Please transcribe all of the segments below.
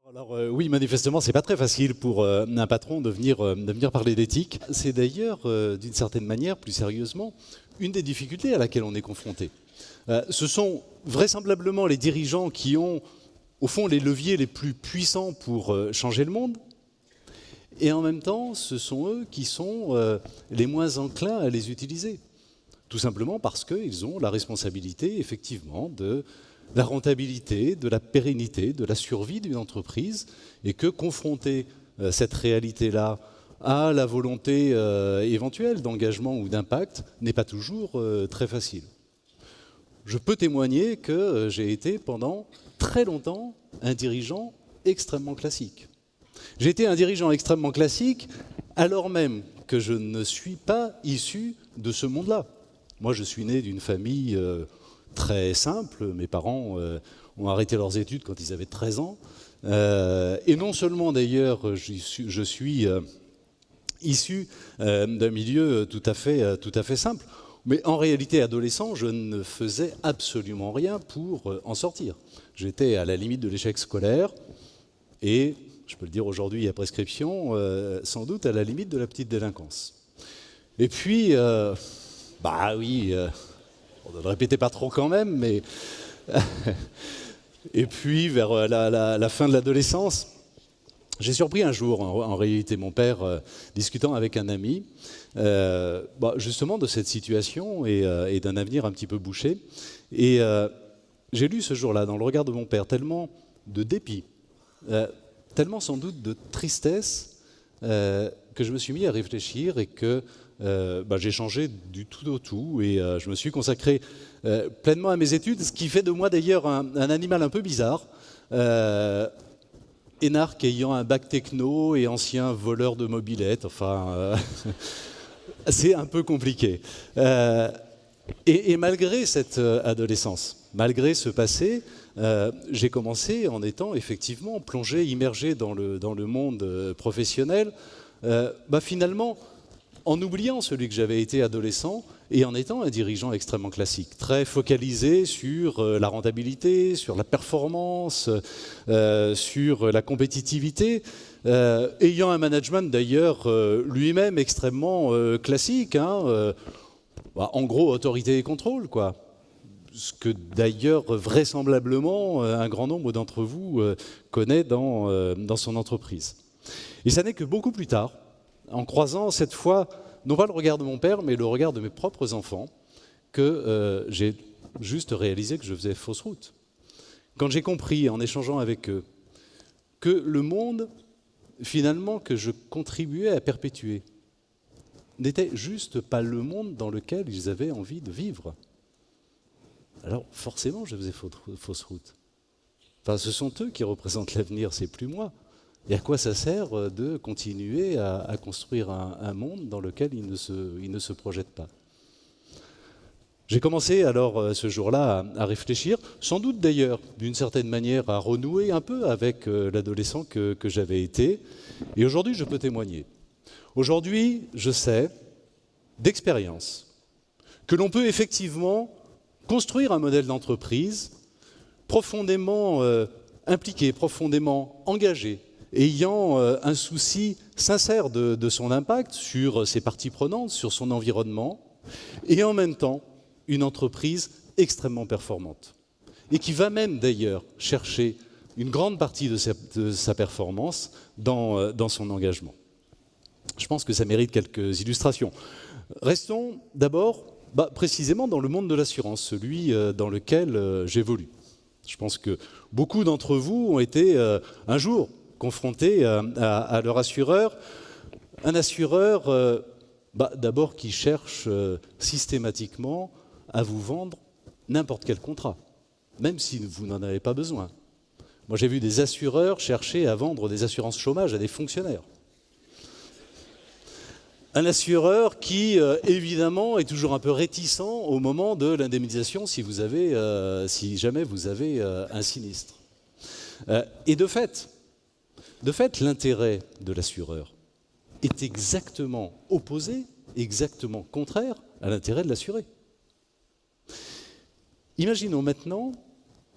Alors oui, manifestement, c'est pas très facile pour un patron de venir parler d'éthique. C'est d'ailleurs, d'une certaine manière, plus sérieusement, une des difficultés à laquelle on est confronté. Ce sont vraisemblablement les dirigeants qui ont, au fond, les leviers les plus puissants pour changer le monde. Et en même temps, ce sont eux qui sont les moins enclins à les utiliser. Tout simplement parce qu'ils ont la responsabilité, effectivement, de la rentabilité, de la pérennité, de la survie d'une entreprise, et que confronter cette réalité-là à la volonté éventuelle d'engagement ou d'impact n'est pas toujours très facile. Je peux témoigner que j'ai été pendant très longtemps un dirigeant extrêmement classique. J'ai été un dirigeant extrêmement classique alors même que je ne suis pas issu de ce monde-là. Moi, je suis né d'une famille très simple. Mes parents ont arrêté leurs études quand ils avaient 13 ans. Et non seulement, d'ailleurs, je suis issu d'un milieu tout à fait simple, mais en réalité, adolescent, je ne faisais absolument rien pour en sortir. J'étais à la limite de l'échec scolaire et, je peux le dire aujourd'hui, il y a prescription, sans doute à la limite de la petite délinquance. Et puis, on ne le répétait pas trop quand même, mais... Et puis, vers la fin de l'adolescence, j'ai surpris un jour, en réalité, mon père, discutant avec un ami, justement de cette situation et d'un avenir un petit peu bouché. Et j'ai lu ce jour-là, dans le regard de mon père, tellement de dépit, tellement sans doute de tristesse, que je me suis mis à réfléchir et que j'ai changé du tout au tout et je me suis consacré pleinement à mes études, ce qui fait de moi d'ailleurs un animal un peu bizarre, énarque ayant un bac techno et ancien voleur de mobilette, enfin c'est un peu compliqué. Et malgré cette adolescence, malgré ce passé, j'ai commencé en étant effectivement plongé, immergé dans le monde professionnel, finalement en oubliant celui que j'avais été adolescent et en étant un dirigeant extrêmement classique, très focalisé sur la rentabilité, sur la performance, sur la compétitivité, ayant un management d'ailleurs lui-même extrêmement classique, en gros autorité et contrôle, quoi. Ce que d'ailleurs vraisemblablement un grand nombre d'entre vous connaît dans son entreprise. Et ça n'est que beaucoup plus tard, en croisant cette fois, non pas le regard de mon père, mais le regard de mes propres enfants, que j'ai juste réalisé que je faisais fausse route. Quand j'ai compris, en échangeant avec eux, que le monde, finalement, que je contribuais à perpétuer, n'était juste pas le monde dans lequel ils avaient envie de vivre. Alors forcément, je faisais fausse route. Enfin, ce sont eux qui représentent l'avenir, c'est plus moi. Et à quoi ça sert de continuer à construire un monde dans lequel ils ne se projettent pas? J'ai commencé alors ce jour-là à réfléchir, sans doute d'ailleurs d'une certaine manière à renouer un peu avec l'adolescent que j'avais été. Et aujourd'hui, je peux témoigner. Aujourd'hui, je sais d'expérience que l'on peut effectivement construire un modèle d'entreprise profondément impliqué, profondément engagé, ayant un souci sincère de son impact sur ses parties prenantes, sur son environnement, et en même temps une entreprise extrêmement performante. Et qui va même d'ailleurs chercher une grande partie de sa performance dans son engagement. Je pense que ça mérite quelques illustrations. Restons d'abord précisément dans le monde de l'assurance, celui dans lequel j'évolue. Je pense que beaucoup d'entre vous ont été un jour confrontés à leur assureur. Un assureur d'abord qui cherche systématiquement à vous vendre n'importe quel contrat, même si vous n'en avez pas besoin. Moi, j'ai vu des assureurs chercher à vendre des assurances chômage à des fonctionnaires. Un assureur qui, évidemment, est toujours un peu réticent au moment de l'indemnisation si jamais vous avez un sinistre. Et de fait, l'intérêt de l'assureur est exactement opposé, exactement contraire à l'intérêt de l'assuré. Imaginons maintenant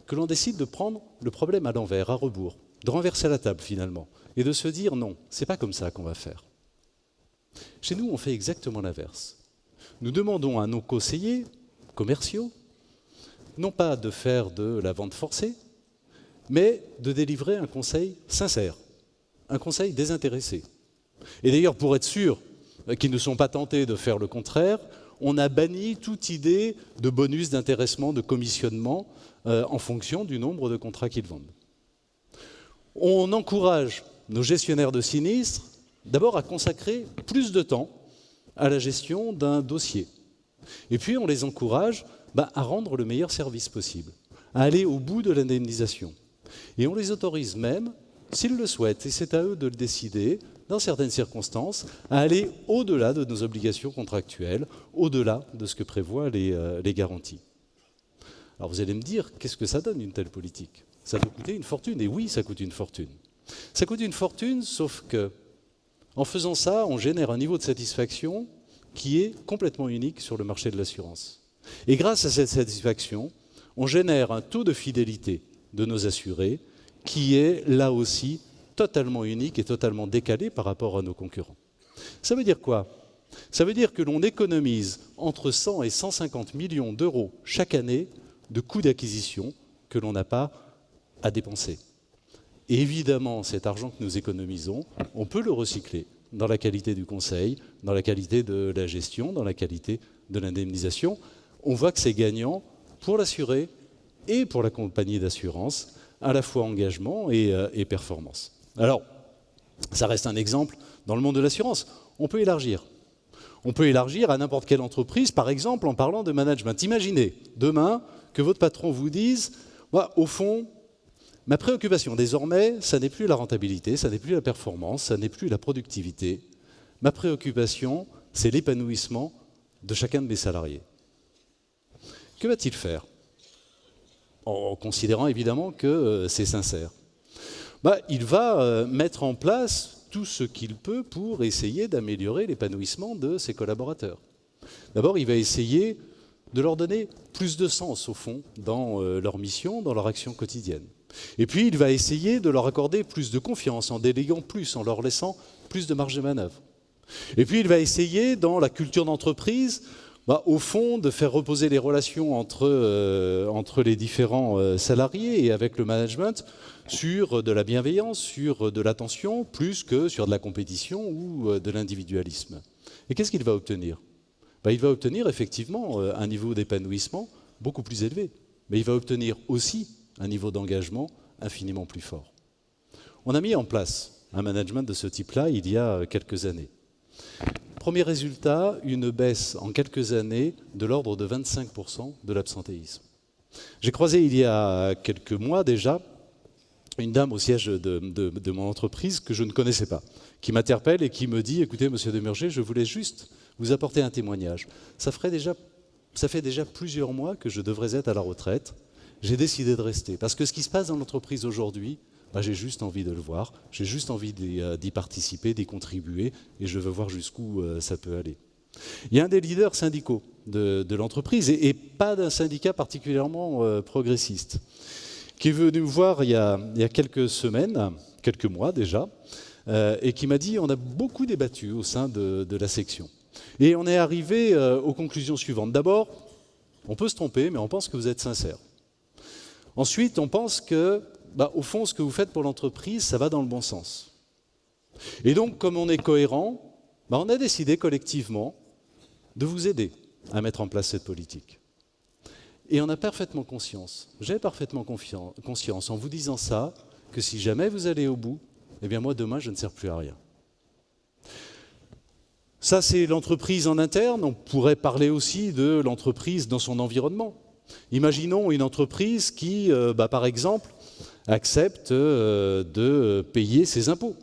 que l'on décide de prendre le problème à l'envers, à rebours. de renverser la table finalement, et de se dire non, c'est pas comme ça qu'on va faire. Chez nous, on fait exactement l'inverse. Nous demandons à nos conseillers commerciaux, non pas de faire de la vente forcée, mais de délivrer un conseil sincère, un conseil désintéressé. Et d'ailleurs, pour être sûr qu'ils ne sont pas tentés de faire le contraire, on a banni toute idée de bonus, d'intéressement, de commissionnement en fonction du nombre de contrats qu'ils vendent. On encourage nos gestionnaires de sinistres d'abord à consacrer plus de temps à la gestion d'un dossier. Et puis on les encourage à rendre le meilleur service possible, à aller au bout de l'indemnisation. Et on les autorise même, s'ils le souhaitent, et c'est à eux de le décider, dans certaines circonstances, à aller au-delà de nos obligations contractuelles, au-delà de ce que prévoient les garanties. Alors vous allez me dire, qu'est-ce que ça donne une telle politique? Ça peut coûter une fortune, et oui, ça coûte une fortune. Ça coûte une fortune, sauf que, en faisant ça, on génère un niveau de satisfaction qui est complètement unique sur le marché de l'assurance. Et grâce à cette satisfaction, on génère un taux de fidélité de nos assurés qui est, là aussi, totalement unique et totalement décalé par rapport à nos concurrents. Ça veut dire quoi? Ça veut dire que l'on économise entre 100 et 150 millions d'euros chaque année de coûts d'acquisition que l'on n'a pas à dépenser. Et évidemment, cet argent que nous économisons, on peut le recycler dans la qualité du conseil, dans la qualité de la gestion, dans la qualité de l'indemnisation. On voit que c'est gagnant pour l'assuré et pour la compagnie d'assurance, à la fois engagement et performance. Alors, ça reste un exemple dans le monde de l'assurance. On peut élargir. On peut élargir à n'importe quelle entreprise, par exemple en parlant de management. Imaginez demain que votre patron vous dise « Au fond, ma préoccupation désormais, ça n'est plus la rentabilité, ça n'est plus la performance, ça n'est plus la productivité. Ma préoccupation, c'est l'épanouissement de chacun de mes salariés. » Que va-t-il faire? En considérant évidemment que c'est sincère. Il va mettre en place tout ce qu'il peut pour essayer d'améliorer l'épanouissement de ses collaborateurs. D'abord, il va essayer de leur donner plus de sens, au fond, dans leur mission, dans leur action quotidienne. Et puis, il va essayer de leur accorder plus de confiance, en déléguant plus, en leur laissant plus de marge de manœuvre. Et puis, il va essayer, dans la culture d'entreprise, au fond, de faire reposer les relations entre les différents salariés et avec le management sur de la bienveillance, sur de l'attention, plus que sur de la compétition ou de l'individualisme. Et qu'est-ce qu'il va obtenir? Il va obtenir effectivement un niveau d'épanouissement beaucoup plus élevé, mais il va obtenir aussi un niveau d'engagement infiniment plus fort. On a mis en place un management de ce type-là il y a quelques années. Premier résultat, une baisse en quelques années de l'ordre de 25% de l'absentéisme. J'ai croisé il y a quelques mois déjà une dame au siège de mon entreprise que je ne connaissais pas, qui m'interpelle et qui me dit « Écoutez, monsieur Demurger, je voulais juste vous apporter un témoignage. Ça fait déjà plusieurs mois que je devrais être à la retraite. J'ai décidé de rester. Parce que ce qui se passe dans l'entreprise aujourd'hui, j'ai juste envie de le voir, j'ai juste envie d'y participer, d'y contribuer, et je veux voir jusqu'où ça peut aller. » Il y a un des leaders syndicaux de l'entreprise, et pas d'un syndicat particulièrement progressiste, qui est venu me voir il y a quelques semaines, quelques mois déjà, et qui m'a dit « On a beaucoup débattu au sein de la section. Et on est arrivé aux conclusions suivantes. D'abord, on peut se tromper, mais on pense que vous êtes sincère. Ensuite, on pense que, au fond, ce que vous faites pour l'entreprise, ça va dans le bon sens. Et donc, comme on est cohérent, on a décidé collectivement de vous aider à mettre en place cette politique. Et on a parfaitement conscience, j'ai parfaitement conscience en vous disant ça, que si jamais vous allez au bout, eh bien moi, demain, je ne sers plus à rien. Ça, c'est l'entreprise en interne. On pourrait parler aussi de l'entreprise dans son environnement. Imaginons une entreprise qui, par exemple, accepte de payer ses impôts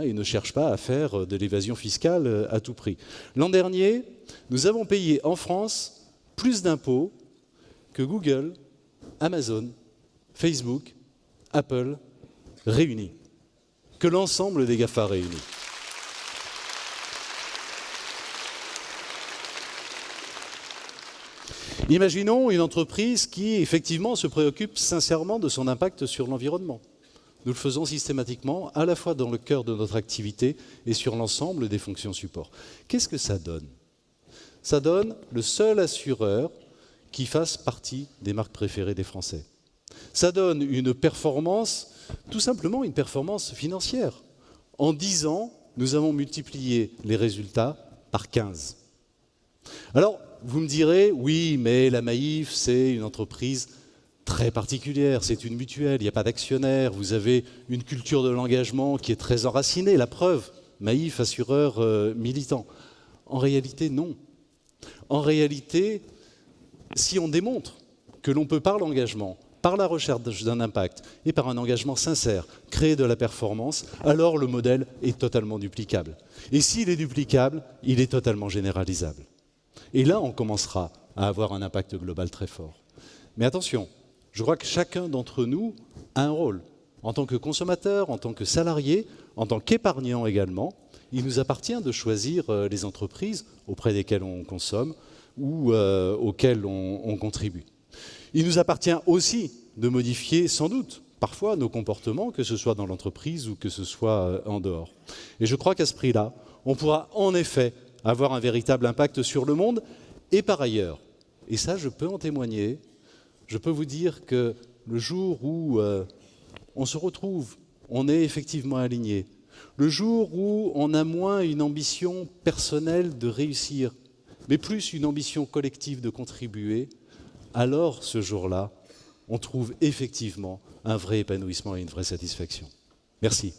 et ne cherche pas à faire de l'évasion fiscale à tout prix. L'an dernier, nous avons payé en France plus d'impôts que Google, Amazon, Facebook, Apple réunis, que l'ensemble des GAFA réunis. Imaginons une entreprise qui, effectivement, se préoccupe sincèrement de son impact sur l'environnement. nous le faisons systématiquement, à la fois dans le cœur de notre activité et sur l'ensemble des fonctions support. Qu'est-ce que ça donne? Ça donne le seul assureur qui fasse partie des marques préférées des Français. Ça donne une performance, tout simplement une performance financière. En 10 ans, nous avons multiplié les résultats par 15. Alors, vous me direz, oui, mais la Maïf, c'est une entreprise très particulière, c'est une mutuelle, il n'y a pas d'actionnaire, vous avez une culture de l'engagement qui est très enracinée, la preuve, Maïf, assureur militant. En réalité, non. En réalité, si on démontre que l'on peut, par l'engagement, par la recherche d'un impact et par un engagement sincère, créer de la performance, alors le modèle est totalement duplicable. Et s'il est duplicable, il est totalement généralisable. Et là, on commencera à avoir un impact global très fort. Mais attention, je crois que chacun d'entre nous a un rôle. En tant que consommateur, en tant que salarié, en tant qu'épargnant également, il nous appartient de choisir les entreprises auprès desquelles on consomme ou auxquelles on contribue. Il nous appartient aussi de modifier sans doute parfois nos comportements, que ce soit dans l'entreprise ou que ce soit en dehors. Et je crois qu'à ce prix-là, on pourra en effet avoir un véritable impact sur le monde et par ailleurs. Et ça, je peux en témoigner. Je peux vous dire que le jour où on se retrouve, on est effectivement aligné, le jour où on a moins une ambition personnelle de réussir, mais plus une ambition collective de contribuer, alors ce jour-là, on trouve effectivement un vrai épanouissement et une vraie satisfaction. Merci.